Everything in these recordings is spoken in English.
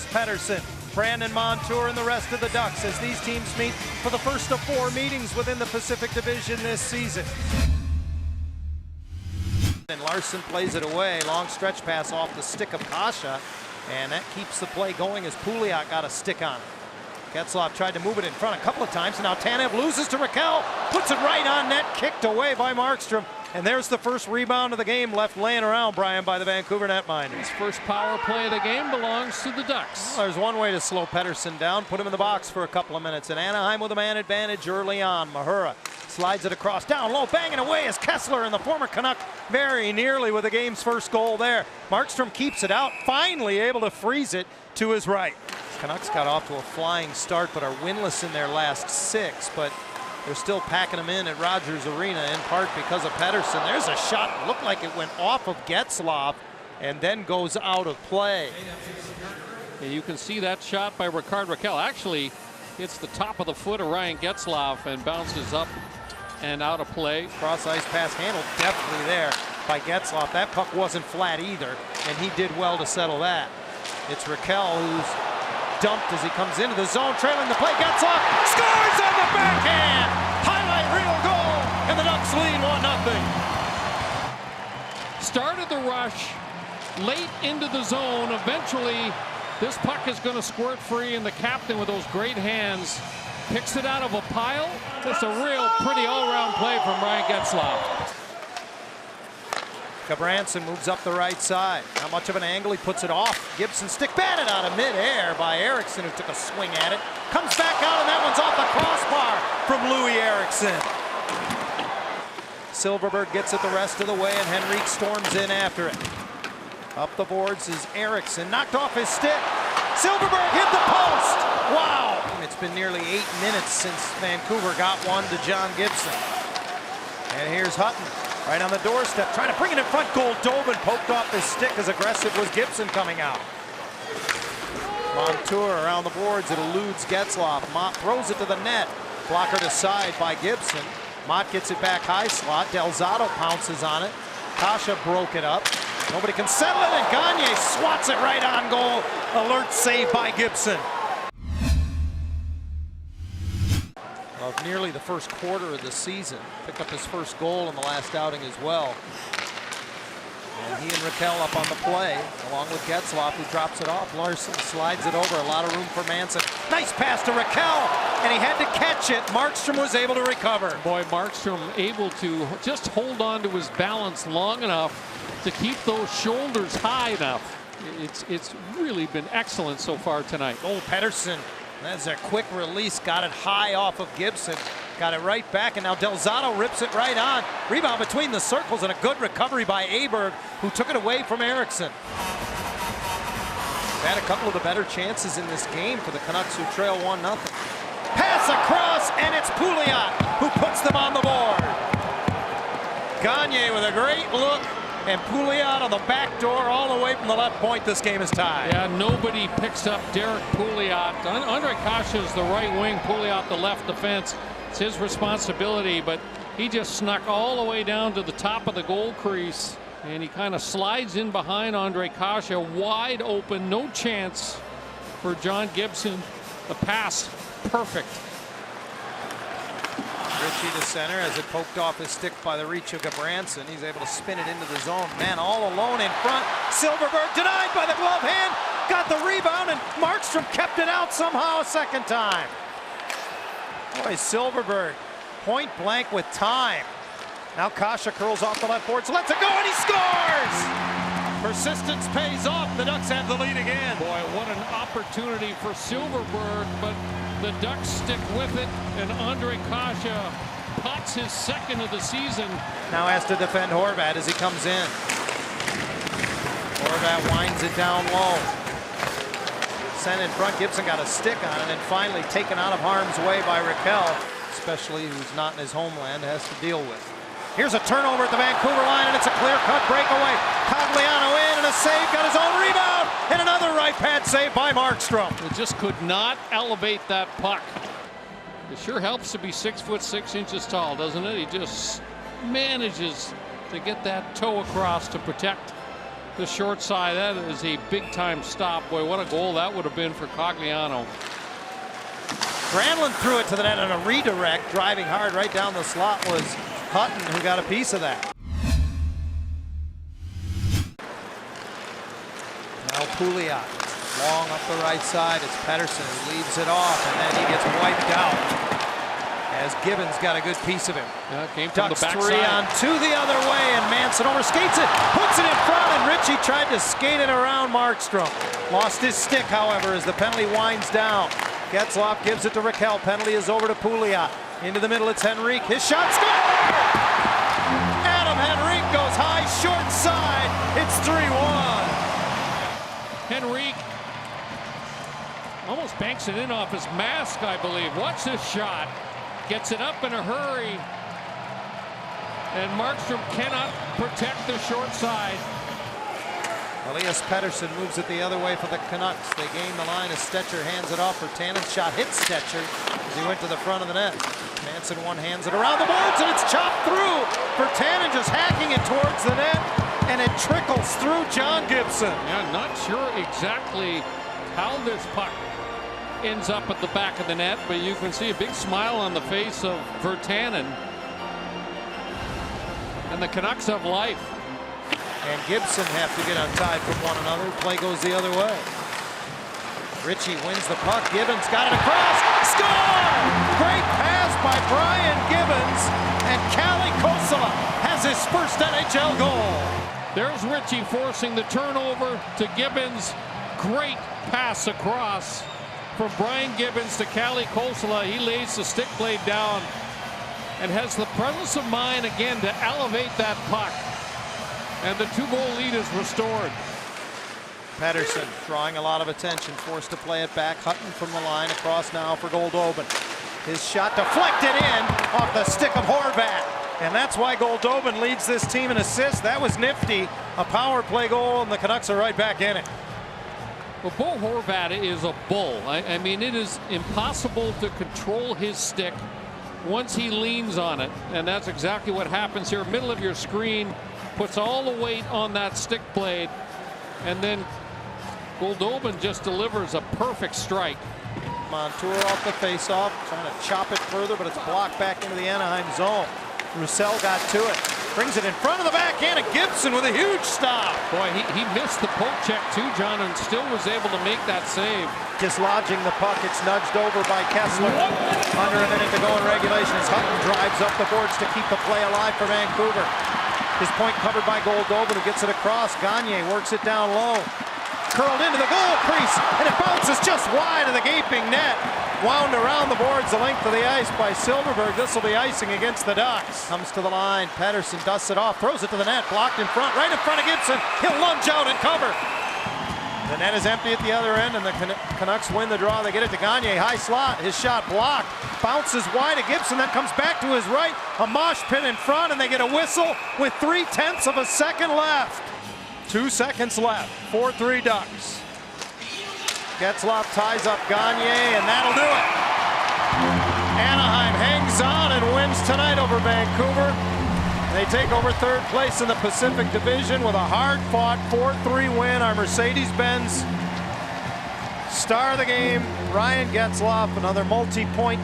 Chris Pettersson, Brandon Montour, and the rest of the Ducks as these teams meet for the first of 4 meetings within the Pacific Division this season. And Larson plays it away, long stretch pass off the stick of Kase, and that keeps the play going as Pouliot got a stick on it. Getzlaf tried to move it in front a couple of times, and now Tanev loses to Rakell, puts it right on net, kicked away by Markstrom. And there's the first rebound of the game left laying around, Brian, by the Vancouver netminders. First power play of the game belongs to the Ducks. Well, there's one way to slow Pettersson down, put him in the box for a couple of minutes. And Anaheim with a man advantage early on. Mahura slides it across, down low, banging away as Kessler and the former Canuck very nearly with the game's first goal there. Markstrom keeps it out, finally able to freeze it to his right. Canucks got off to a flying start, but are winless in their last 6. But they're still packing them in at Rogers Arena, in part because of Pettersson. There's a shot, looked like it went off of Getzlaf and then goes out of play. And you can see that shot by Rickard Rakell. Actually, hits the top of the foot of Ryan Getzlaf and bounces up and out of play. Cross ice pass handled deftly there by Getzlaf. That puck wasn't flat either, and he did well to settle that. It's Rakell who's dumped as he comes into the zone, trailing the play. Getzlaf scores on the backhand! Highlight reel goal, and the Ducks lead 1-0. Started the rush late into the zone. Eventually, this puck is going to squirt free, and the captain with those great hands picks it out of a pile. Just a real pretty all-around play from Ryan Getzlaf. Gudbranson moves up the right side. Not much of an angle, he puts it off. Gibson stick batted out of midair by Eriksson, who took a swing at it. Comes back out, and that one's off the crossbar from Louis Eriksson. Silfverberg gets it the rest of the way, and Henrique storms in after it. Up the boards is Eriksson, knocked off his stick. Silfverberg hit the post. Wow! It's been nearly 8 minutes since Vancouver got one to John Gibson. And here's Hutton. Right on the doorstep, trying to bring it in front. Goldobin poked off his stick. As aggressive was Gibson coming out. Montour around the boards. It eludes Getzlaf. Mott throws it to the net. Blockered aside by Gibson. Mott gets it back high slot. Delzato pounces on it. Kase broke it up. Nobody can settle it, and Gagne swats it right on goal. Alert save by Gibson. Of nearly the first quarter of the season. Picked up his first goal in the last outing as well. And he and Rakell up on the play, along with Getzlaf, who drops it off. Larson slides it over, a lot of room for Manson. Nice pass to Rakell, and he had to catch it. Markstrom was able to recover. Boy, Markstrom able to just hold on to his balance long enough to keep those shoulders high enough. It's really been excellent so far tonight. Oh, Pettersson. That's a quick release, got it high off of Gibson, got it right back, and now Delzato rips it right on. Rebound between the circles, and a good recovery by Aberg, who took it away from Eriksson. Had a couple of the better chances in this game for the Canucks, who trail 1-0. Pass across, and it's Pouliot who puts them on the board. Gagne with a great look, and Pouliot on the back door all the way from the left point. This game is tied. Yeah, nobody picks up Derek Pouliot. Ondrej Kase is the right wing, Pouliot the left defense. It's his responsibility, but he just snuck all the way down to the top of the goal crease, and he kind of slides in behind Ondrej Kase, wide open, no chance for John Gibson. The pass, perfect. Ritchie to center as it poked off his stick by the reach of Gudbranson. He's able to spin it into the zone. Man all alone in front. Silfverberg denied by the glove hand. Got the rebound, and Markstrom kept it out somehow a second time. Boy, Silfverberg point blank with time. Now Kase curls off the left boards, lets it go, and he scores! Persistence pays off. The Ducks have the lead again. Boy, what an opportunity for Silfverberg, but the Ducks stick with it, and Ondrej Kase pots his second of the season. Now has to defend Horvat as he comes in. Horvat winds it down low. Sent in front, Gibson got a stick on it, and finally taken out of harm's way by Rakell, especially who's not in his homeland, has to deal with. Here's a turnover at the Vancouver line, and it's a clear-cut breakaway. Cogliano in, and a save, got his own rebound, and another right pad save by Markstrom. It just could not elevate that puck. It sure helps to be 6'6" tall, doesn't it? He just manages to get that toe across to protect the short side. That is a big-time stop. Boy, what a goal that would have been for Cogliano. Granlund threw it to the net on a redirect, driving hard right down the slot was Hutton, who got a piece of that. Now Pouliot, long up the right side. It's Pettersson who leaves it off, and then he gets wiped out as Gibbons got a good piece of him. Yeah, came from Ducks the backside. 3 on 2 the other way, and Manson overskates it, puts it in front, and Ritchie tried to skate it around Markstrom. Lost his stick, however, as the penalty winds down. Getzlaf gives it to Raquel. Penalty is over to Pouliot. Into the middle, it's Henrique. His shot scored! Adam Henrique goes high, short side. It's 3-1. Henrique almost banks it in off his mask, I believe. Watch this shot. Gets it up in a hurry. And Markstrom cannot protect the short side. Elias Pettersson moves it the other way for the Canucks. They gain the line as Stetcher hands it off for Tannen's shot. Hits Stetcher as he went to the front of the net. Manson one-hands it around the boards, and it's chopped through for Tannen, just hacking it towards the net, and it trickles through John Gibson. Yeah, not sure exactly how this puck ends up at the back of the net, but you can see a big smile on the face of Virtanen. And the Canucks have life. And Gibson have to get untied from one another. Play goes the other way. Ritchie wins the puck. Gibbons got it across. Score! Great pass by Brian Gibbons. And Kalle Kossila has his first NHL goal. There's Ritchie forcing the turnover to Gibbons. Great pass across from Brian Gibbons to Kalle Kossila. He lays the stick blade down and has the presence of mind again to elevate that puck. And the 2-goal lead is restored. Pettersson drawing a lot of attention, forced to play it back. Hutton from the line, across now for Goldobin. His shot deflected in off the stick of Horvat. And that's why Goldobin leads this team in assists. That was nifty. A power play goal, and the Canucks are right back in it. Well, Bo Horvat is a bull. I mean, it is impossible to control his stick once he leans on it. And that's exactly what happens here. Middle of your screen, puts all the weight on that stick blade, and then Goldobin just delivers a perfect strike. Montour off the faceoff, trying to chop it further, but it's blocked back into the Anaheim zone. Roussel got to it, brings it in front of the backhand, and Gibson with a huge stop. Boy, he missed the poke check too, John, and still was able to make that save. Dislodging the puck, it's nudged over by Kessler. Under a minute to go in regulation as Hutton drives up the boards to keep the play alive for Vancouver. His point covered by Goldobin, who gets it across. Gagne works it down low. Curled into the goal crease, and it bounces just wide of the gaping net. Wound around the boards the length of the ice by Silverberg. This will be icing against the Ducks. Comes to the line. Pettersson dusts it off, throws it to the net, blocked in front, right in front of Gibson. He'll lunge out and cover. The net is empty at the other end, and the Canucks win the draw. They get it to Gagne, high slot. His shot blocked. Bounces wide to Gibson, then comes back to his right. A mosh pit in front, and they get a whistle with 0.3 of a second left. 2 seconds left. 4-3 Ducks. Getzlaf ties up Gagne, and that'll do it. Anaheim hangs on and wins tonight over Vancouver. They take over 3rd place in the Pacific Division with a hard-fought 4-3 win. Our Mercedes-Benz star of the game, Ryan Getzlaf, another multi-point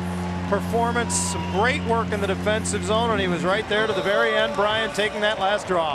performance. Some great work in the defensive zone, and he was right there to the very end, Brian, taking that last draw.